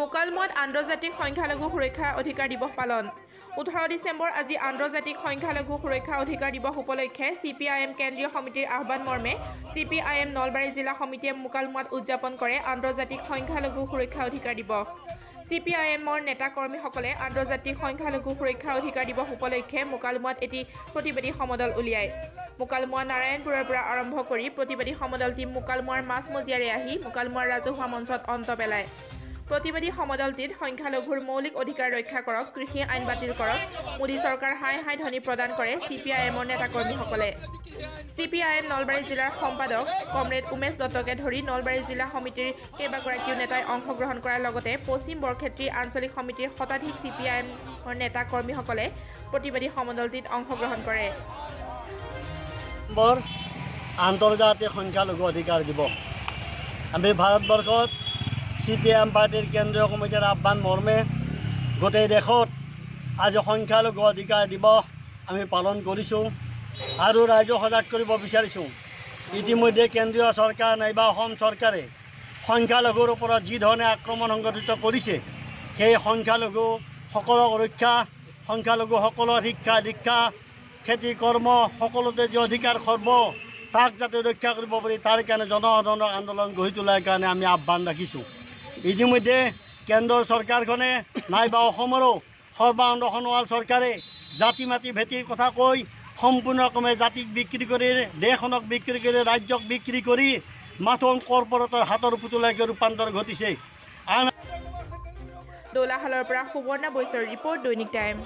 মোকালমোৱাত আন্তৰ্জাতিক সংখ্যালঘু সুৰক্ষা অধিকাৰ দিৱস পালন 18 ডিচেম্বৰ আজি আন্তৰ্জাতিক সংখ্যালঘু সুৰক্ষা অধিকাৰ দিৱস উপলক্ষে CPIM কেন্দ্ৰীয় সমিতিৰ আহ্বান মৰ্মে CPIM নলবাৰী জিলা সমিতিয়ে মোকালমোৱাত উদযাপন কৰে আন্তৰ্জাতিক সংখ্যালঘু সুৰক্ষা অধিকাৰ দিৱস CPIMৰ নেতা কৰ্মীসকলে আন্তৰ্জাতিক সংখ্যালঘু সুৰক্ষা অধিকাৰ দিৱস উপলক্ষে মোকালমোৱাত এটি প্ৰতিবাদী সমদল উলিয়ায় মোকালমোৱা নাৰায়ণপুৰৰ পৰা আৰম্ভ কৰি প্ৰতিবাদী সমদলটি মোকালমোৱাৰ মাছমজিয়াৰে আহি মোকালমোৱাৰ ৰাজহুৱা মঞ্চত অন্ত পেলায় প্ৰতিবাদী সমদলটিত সংখ্যালঘুৰ মৌলিক অধিকাৰ ৰক্ষা কৰক কৃষি আইন বাতিল কৰক মোদী চৰকাৰ হাই হাই ধ্বনি প্ৰদান কৰে CPIMৰ নেতা কৰ্মীসকলে CPIM নলবাৰী জিলাৰ সম্পাদক কমৰেড উমেশ দত্তকে ধৰি নলবাৰী জিলা সমিতিৰ কেইবাগৰাকীও নেতাই অংশগ্ৰহণ কৰাৰ লগতে পশ্চিম বৰক্ষেত্ৰী আঞ্চলিক সমিতিৰ শতাধিক CPIMৰ নেতা কৰ্মীসকলে প্ৰতিবাদী সমদলটিত অংশগ্ৰহণ কৰে আন্তৰ্জাতিক সংখ্যালঘু অধিকাৰ দিৱস আমি ভাৰতবৰ্ষত CPIM পাৰ্টিৰ কেন্দ্ৰীয় কমিটিৰ আহ্বান মৰ্মে গোটেই দেশত আজি সংখ্যালঘু অধিকাৰ দিৱস আমি পালন কৰিছোঁ আৰু ৰাইজক সজাগ কৰিব বিচাৰিছোঁ ইতিমধ্যে কেন্দ্ৰীয় চৰকাৰ নাইবা অসম চৰকাৰে সংখ্যালঘুৰ ওপৰত যি ধৰণে আক্ৰমণ সংঘটিত কৰিছে সেই সংখ্যালঘুসকলক ৰক্ষা সংখ্যালঘুসকলৰ শিক্ষা দীক্ষা খেতি কৰ্ম সকলোতে যি অধিকাৰ খৰ্ব তাক যাতে ৰক্ষা কৰিব পাৰি তাৰ কাৰণে জনসাধাৰণৰ আন্দোলন গঢ়ি তোলাৰ কাৰণে আমি আহ্বান ৰাখিছোঁ ইতিমধ্যে কেন্দ্ৰৰ চৰকাৰখনে নাইবা অসমৰো সৰ্বাংগ সোণোৱাল চৰকাৰে জাতি মাতি ভেটিৰ কথা কৈ সম্পূৰ্ণক্ৰমে জাতিক বিক্ৰী কৰি দেশখনক বিক্ৰী কৰি ৰাজ্যক বিক্ৰী কৰি মাথোন কৰ্পৰেটৰ হাতৰ পুতলাকে ৰূপান্তৰ ঘটিছে দৌলাহালৰ পৰা সুবৰ্ণা বৈশ্যৰ ৰিপৰ্ট দৈনিক টাইম